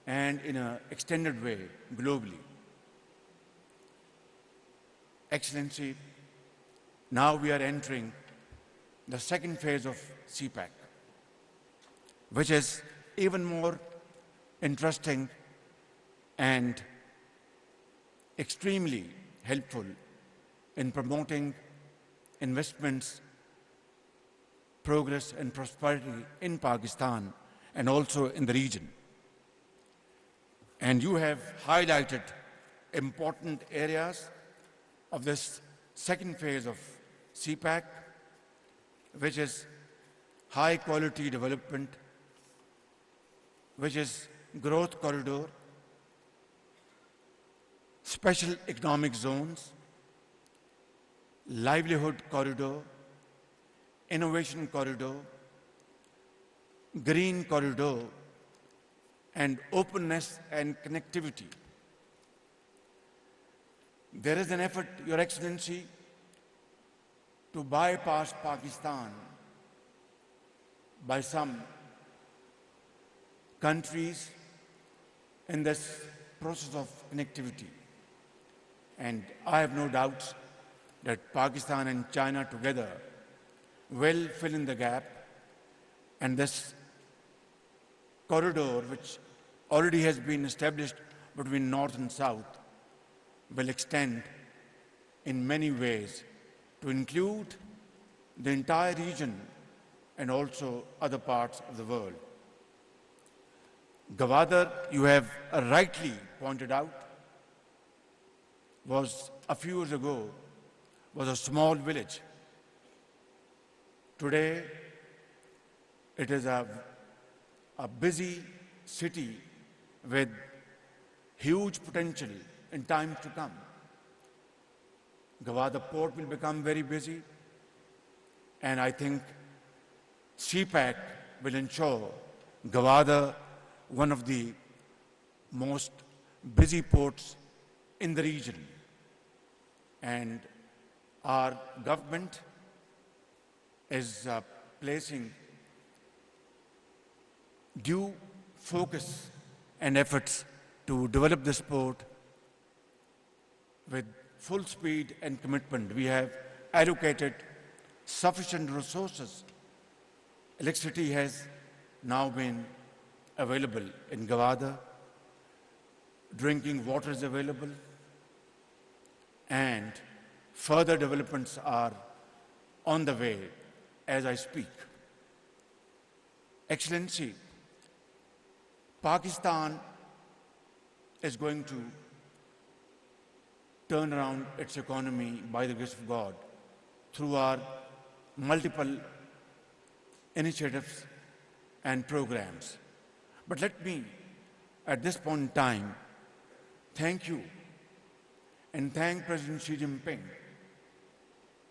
and in an extended way globally. Excellency, now we are entering the second phase of CPEC, which is even more interesting and extremely helpful in promoting investments, progress and prosperity in Pakistan and also in the region. And you have highlighted important areas of this second phase of CPEC, which is high quality development, which is growth corridor, special economic zones, livelihood corridor, innovation corridor, green corridor, and openness and connectivity. There is an effort, Your Excellency, to bypass Pakistan by some countries in this process of connectivity. And I have no doubts that Pakistan and China together will fill in the gap, and this corridor, which already has been established between North and South, will extend in many ways to include the entire region and also other parts of the world. Gawahar, you have rightly pointed out was a few years ago was a small village. Today, it is a busy city with huge potential in times to come. Gawada port will become very busy, and I think CPEC will ensure Gawada one of the most busy ports in the region. And our government is placing due focus and efforts to develop this port with full speed and commitment. We have allocated sufficient resources. Electricity has now been available in Gawada. Drinking water is available. And further developments are on the way as I speak. Excellency, Pakistan is going to turn around its economy by the grace of God through our multiple initiatives and programs. But let me, at this point in time, thank you and thank President Xi Jinping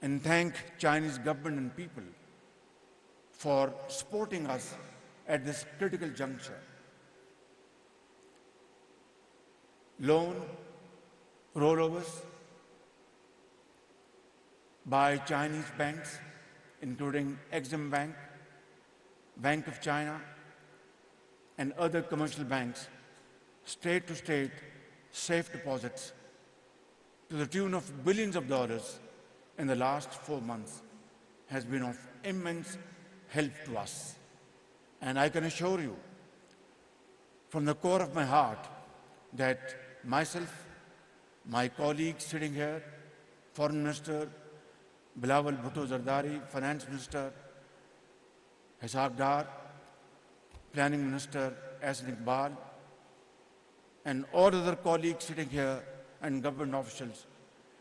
and thank Chinese government and people for supporting us at this critical juncture. Loan rollovers by Chinese banks, including Exim Bank, Bank of China, and other commercial banks, state-to-state safe deposits to the tune of billions of dollars in the last 4 months has been of immense help to us. And I can assure you from the core of my heart that myself, my colleagues sitting here, Foreign Minister Bilawal Bhutto Zardari, Finance Minister Ishaq Dar, Planning Minister Ahsan Iqbal, and all other colleagues sitting here and government officials,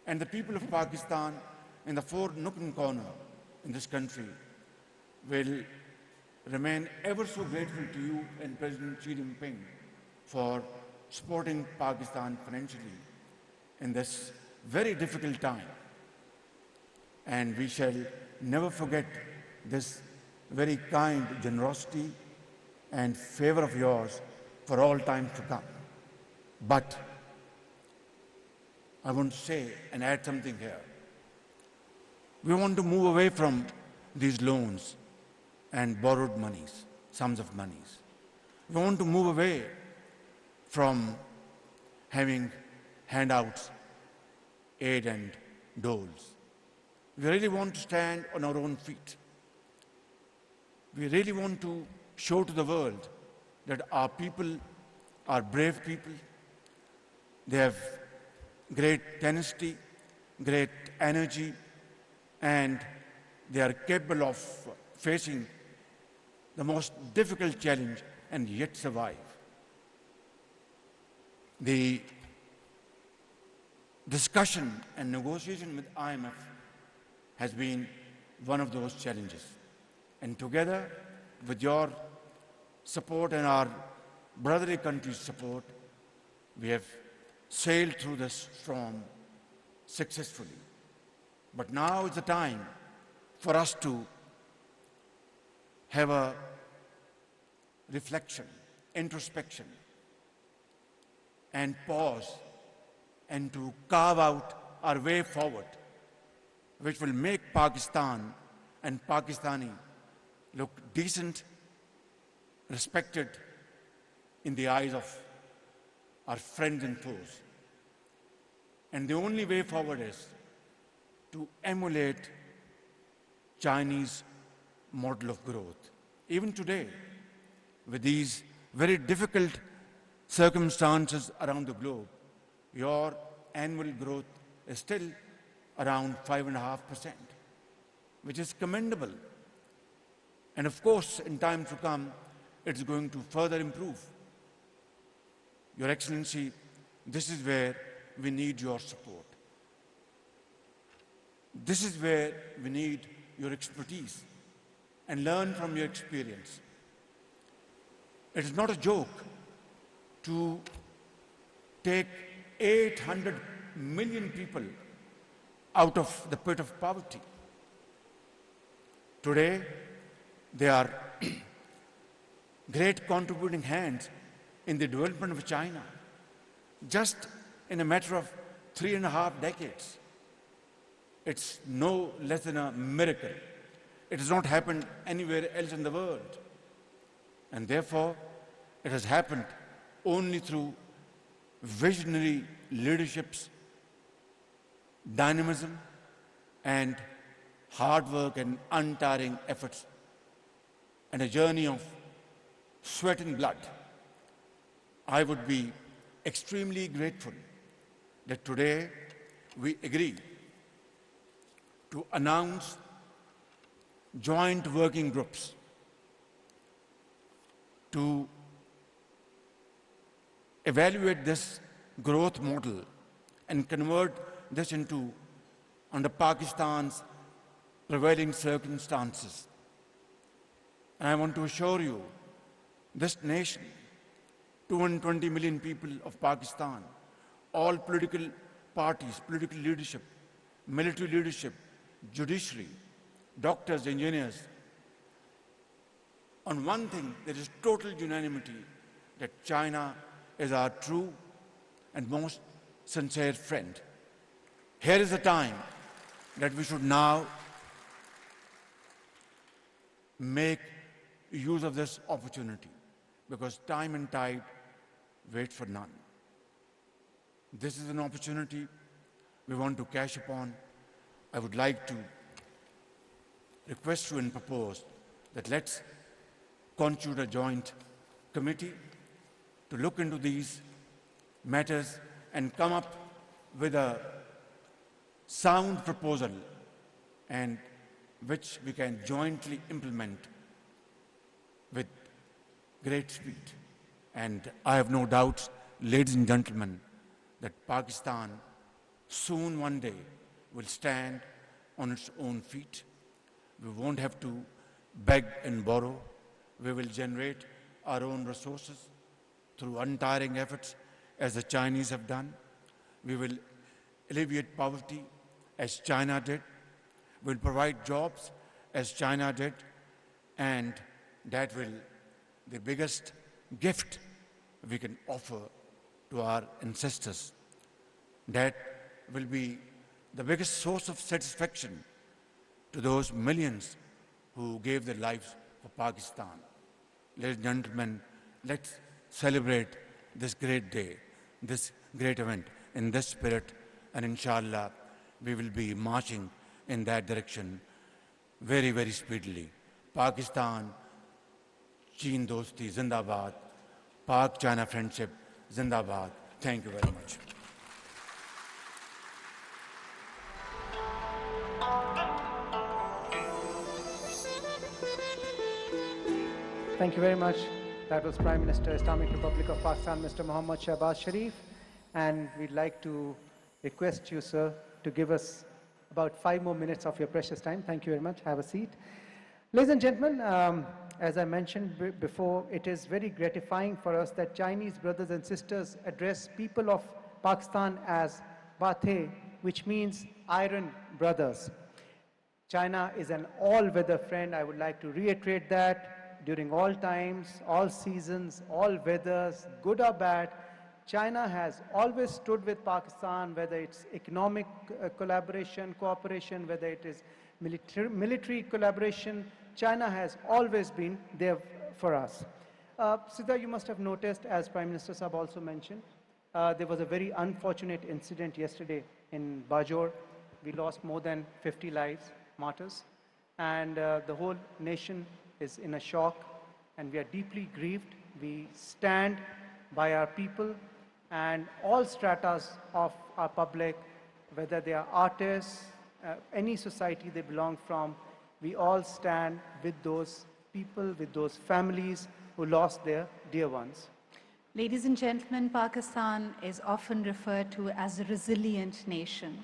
and the people of Pakistan in the 4 nook and corner in this country will remain ever so grateful to you and President Xi Jinping for supporting Pakistan financially in this very difficult time. And we shall never forget this very kind generosity and favor of yours for all time to come. But I want to say and add something here. We want to move away from these loans and borrowed monies, sums of monies. We want to move away from having handouts, aid and doles. We really want to stand on our own feet. We really want to show to the world that our people are brave people. They have great tenacity, great energy, and they are capable of facing the most difficult challenge and yet survive. The discussion and negotiation with IMF has been one of those challenges. And together with your support and our brotherly country's support, we have sailed through this storm successfully. But now is the time for us to have a reflection, introspection, and pause, and to carve out our way forward, which will make Pakistan and Pakistani look decent, respected in the eyes of our friends and foes. And the only way forward is to emulate Chinese model of growth. Even today, with these very difficult circumstances around the globe, your annual growth is still around 5.5%, which is commendable. And of course, in time to come, it's going to further improve. Your Excellency, this is where we need your support. This is where we need your expertise and learn from your experience. It is not a joke to take 800 million people out of the pit of poverty. Today, they are great contributing hands in the development of China, just in a matter of 3.5 decades. It's no less than a miracle. It has not happened anywhere else in the world. And therefore, it has happened only through visionary leadership's dynamism and hard work and untiring efforts and a journey of sweat and blood. I would be extremely grateful that today we agree to announce joint working groups to evaluate this growth model and convert this into, under Pakistan's prevailing circumstances. And I want to assure you, this nation, 220 million people of Pakistan, all political parties, political leadership, military leadership, judiciary, doctors, engineers, on one thing, there is total unanimity that China is our true and most sincere friend. Here is the time that we should now make use of this opportunity, because time and tide wait for none. This is an opportunity we want to cash upon. I would like to request you and propose that let's constitute a joint committee to look into these matters and come up with a sound proposal and which we can jointly implement with great speed. And I have no doubts, ladies and gentlemen, that Pakistan soon one day will stand on its own feet. We won't have to beg and borrow. We will generate our own resources through untiring efforts as the Chinese have done. We will alleviate poverty as China did. We'll provide jobs as China did. And that will be the biggest gift we can offer to our ancestors. That will be the biggest source of satisfaction to those millions who gave their lives for Pakistan. Ladies and gentlemen, let's celebrate this great day, this great event in this spirit, and inshallah, we will be marching in that direction very, very speedily. Pakistan, Chin Dosti, Zindabad. Pak-China friendship, Zindabad. Thank you very much. Thank you very much. That was Prime Minister, Islamic Republic of Pakistan, Mr. Mohammad Shahbaz Sharif. And we'd like to request you, sir, to give us about 5 more minutes of your precious time. Thank you very much. Have a seat. Ladies and gentlemen, as I mentioned before, it is very gratifying for us that Chinese brothers and sisters address people of Pakistan as Bathe, which means iron brothers. China is an all-weather friend. I would like to reiterate that. During all times, all seasons, all weathers, good or bad, China has always stood with Pakistan, whether it's economic collaboration, cooperation, whether it is military collaboration. China has always been there for us. Siddha, you must have noticed, as Prime Minister Saab also mentioned, there was a very unfortunate incident yesterday in Bajor. We lost more than 50 lives, martyrs, and the whole nation is in a shock, and we are deeply grieved. We stand by our people and all stratas of our public, whether they are artists, any society they belong from, we all stand with those people, with those families who lost their dear ones. Ladies and gentlemen, Pakistan is often referred to as a resilient nation.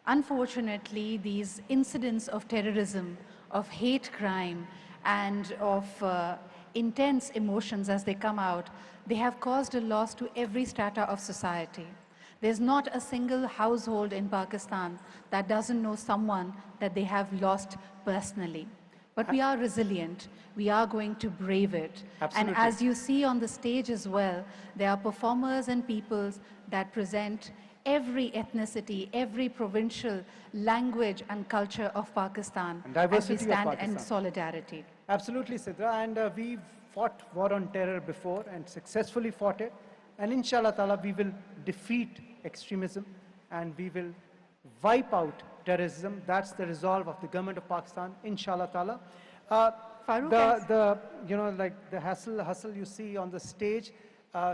Unfortunately, these incidents of terrorism, of hate crime, and of intense emotions as they come out, they have caused a loss to every strata of society. There's not a single household in Pakistan that doesn't know someone that they have lost personally. But we are resilient. We are going to brave it. Absolutely. And as you see on the stage as well, there are performers and peoples that present every ethnicity, every provincial language and culture of Pakistan. And diversity as we stand of Pakistan. in solidarity. Absolutely, Sidra. And we've fought war on terror before and successfully fought it. And inshallah ta'ala, we will defeat extremism and we will wipe out terrorism. That's the resolve of the government of Pakistan, inshallah ta'ala. The hustle you see on the stage,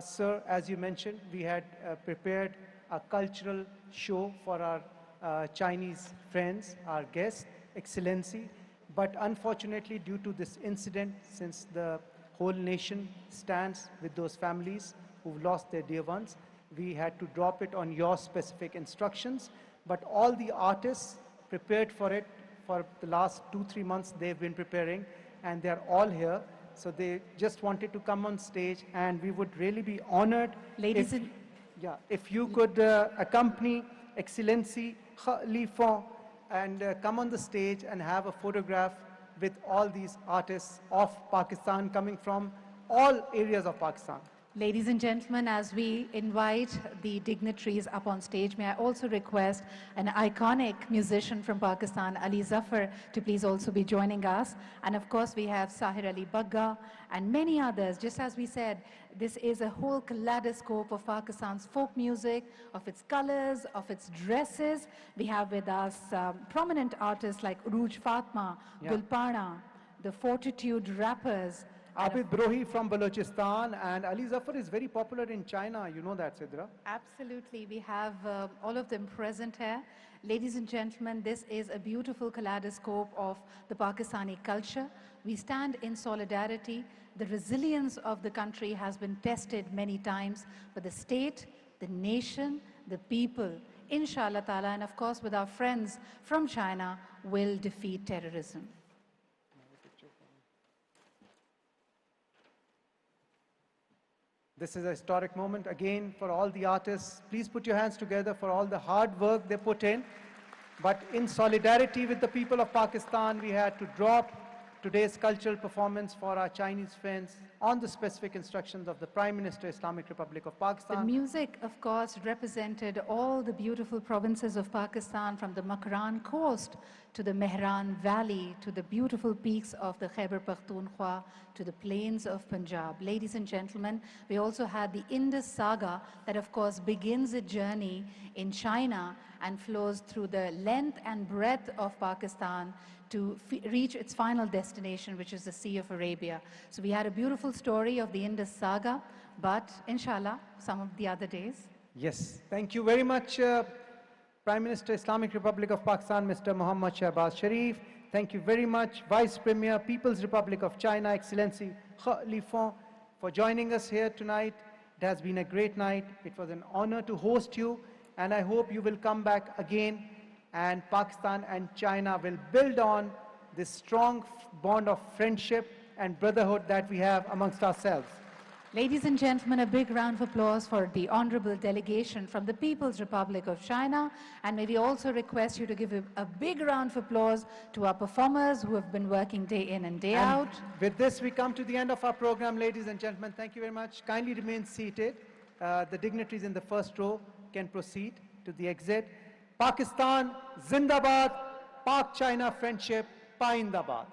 sir, as you mentioned, we had prepared a cultural show for our Chinese friends, our guests, Excellency. But unfortunately, due to this incident, since the whole nation stands with those families who've lost their dear ones, we had to drop it on your specific instructions. But all the artists prepared for it for the last 2-3 months. They've been preparing and they're all here. So they just wanted to come on stage and we would really be honored if you could accompany Excellency Lifeng and come on the stage and have a photograph with all these artists of Pakistan coming from all areas of Pakistan. Ladies and gentlemen, as we invite the dignitaries up on stage, may I also request an iconic musician from Pakistan, Ali Zafar, to please also be joining us. And of course, we have Sahir Ali Bagga and many others. Just as we said, this is a whole kaleidoscope of Pakistan's folk music, of its colors, of its dresses. We have with us prominent artists like Uruj Fatma, Gulpana, the Fortitude rappers, Abid Brohi from Balochistan, and Ali Zafar is very popular in China. You know that, Sidra? Absolutely. We have all of them present here. Ladies and gentlemen, this is a beautiful kaleidoscope of the Pakistani culture. We stand in solidarity. The resilience of the country has been tested many times, but the state, the nation, the people, inshallah ta'ala, and of course with our friends from China, will defeat terrorism. This is a historic moment again for all the artists. Please put your hands together for all the hard work they put in. But in solidarity with the people of Pakistan, we had to drop today's cultural performance for our Chinese friends on the specific instructions of the Prime Minister, Islamic Republic of Pakistan. The music, of course, represented all the beautiful provinces of Pakistan, from the Makran coast to the Mehran Valley, to the beautiful peaks of the Khyber Pakhtunkhwa, to the plains of Punjab. Ladies and gentlemen, we also had the Indus Saga that, of course, begins a journey in China and flows through the length and breadth of Pakistan to reach its final destination, which is the Sea of Arabia. So we had a beautiful story of the Indus Saga, but inshallah, some of the other days. Yes, thank you very much, Prime Minister, Islamic Republic of Pakistan, Mr. Mohammad Shahbaz Sharif. Thank you very much, Vice Premier, People's Republic of China, Excellency Lifeng, for joining us here tonight. It has been a great night. It was an honor to host you, and I hope you will come back again, and Pakistan and China will build on this strong bond of friendship and brotherhood that we have amongst ourselves. Ladies and gentlemen, a big round of applause for the honorable delegation from the People's Republic of China. And may we also request you to give a big round of applause to our performers who have been working day in and day out. With this, we come to the end of our program, ladies and gentlemen. Thank you very much. Kindly remain seated. The dignitaries in the first row can proceed to the exit. Pakistan, Zindabad, Pak-China friendship, Paindabad.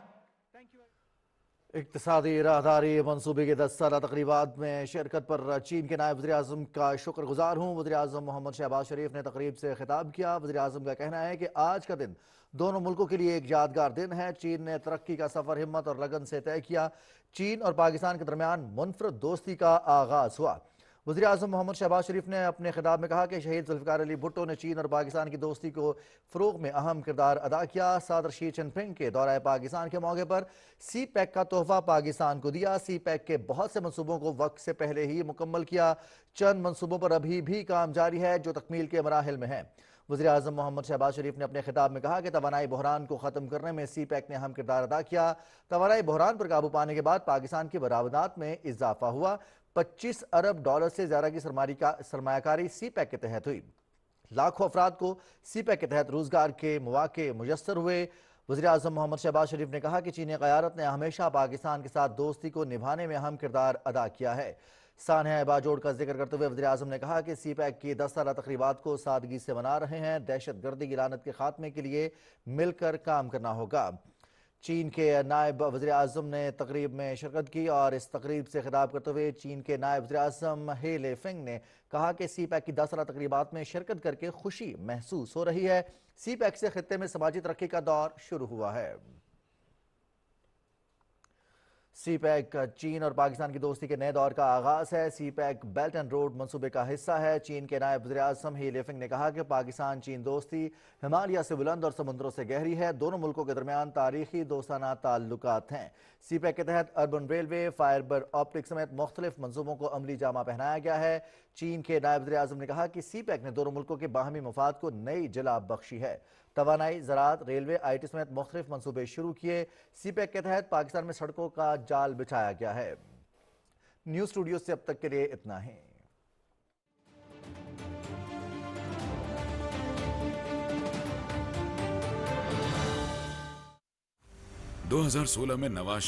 इक़्तिसादी राहदारी मनसूबे के 10 साला तकरीबात में शिरकत पर चीन के नायब वज़ीर-ए-आज़म का शुक्रगुजार हूँ। वज़ीर-ए-आज़म मोहम्मद शहबाज शरीफ ने तकरीब से खिताब किया। वज़ीर-ए-आज़म का कहना है कि आज का दिन दोनों मुल्कों के लिए एक यादगार दिन है। चीन ने तरक्की का सफ़र हिम्मत और लगन से तय किया। चीन और पाकिस्तान के दरमियान मुनफरद दोस्ती का आगाज़ हुआ। वज़ीर आज़म मोहम्मद शहबाज शरीफ ने अपने खिताब में कहा कि शहीद जुल्फ़िकार अली भुट्टो ने चीन और पाकिस्तान की दोस्ती को फ़रोग़ में अहम किरदार अदा किया। सदर शी जिनपिंग के दौरा पाकिस्तान के मौके पर CPEC का तोहफ़ा पाकिस्तान को दिया। CPEC के बहुत से मनसूबों को वक्त से पहले ही मुकम्मल किया। चंद मनसूबों पर अभी भी काम जारी है जो तकमील के मराहिल में है। वज़ीर आज़म मोहम्मद शहबाज शरीफ ने अपने खिताब में कहा कि तवानाई बहरान को ख़त्म करने में CPEC ने अहम किरदार अदा किया। तवानाई बहरान पर काबू पाने के बाद पाकिस्तान की बरामदात में इजाफा हुआ। 25 अरब डॉलर से ज़्यादा की सरमायाकारी CPEC के तहत हुई। लाखों अफराद को CPEC के तहत रोज़गार के मौके मुयस्सर हुए। वज़ीर आज़म मोहम्मद शहबाज शरीफ ने कहा कि चीनी क़यादत ने हमेशा पाकिस्तान के साथ दोस्ती को निभाने में अहम किरदार अदा किया है। सानहा बाजोड़ का जिक्र करते हुए वज़ीर आज़म ने कहा कि CPEC की 10 साला तक़रीबात को सादगी से मना रहे हैं। दहशत गर्दी की लानत के खात्मे के लिए मिलकर काम करना होगा। चीन के नायब वज़ीर आज़म ने तकरीब में शिरकत की और इस तकरीब से खिताब करते हुए चीन के नायब वज़ीर आज़म हे लिफेंग ने कहा कि CPEC की 10 साला तकरीबात में शिरकत करके खुशी महसूस हो रही है। CPEC से खित्ते में समाजी तरक्की का दौर शुरू हुआ है। CPEC चीन और पाकिस्तान की दोस्ती के नए दौर का आगाज़ है। CPEC बेल्ट एंड रोड मंसूबे का हिस्सा है। चीन के नायब वज़ीर आज़म ही लिफेंग ने कहा कि पाकिस्तान चीन दोस्ती हिमालय से बुलंद और समुद्रों से गहरी है। दोनों मुल्कों के दरमियान तारीखी दोस्ताना ताल्लुकात हैं। CPEC के तहत अर्बन रेलवे, फाइबर ऑप्टिक समेत मुख्तलिफ मंसूबों को अमली जामा पहनाया गया है। चीन के नायब वज़ीर आज़म ने कहा कि CPEC ने दोनों मुल्कों के बाहमी मफाद को नई जला बख्शी है। तवानाई, ज़राअत, रेलवे, IT समेत मुख्तलिफ मंसूबे शुरू किए। CPEC के तहत पाकिस्तान में सड़कों का जाल बिछाया गया है। न्यूज़ स्टूडियो से अब तक के लिए इतना ही। 2016 में नवाज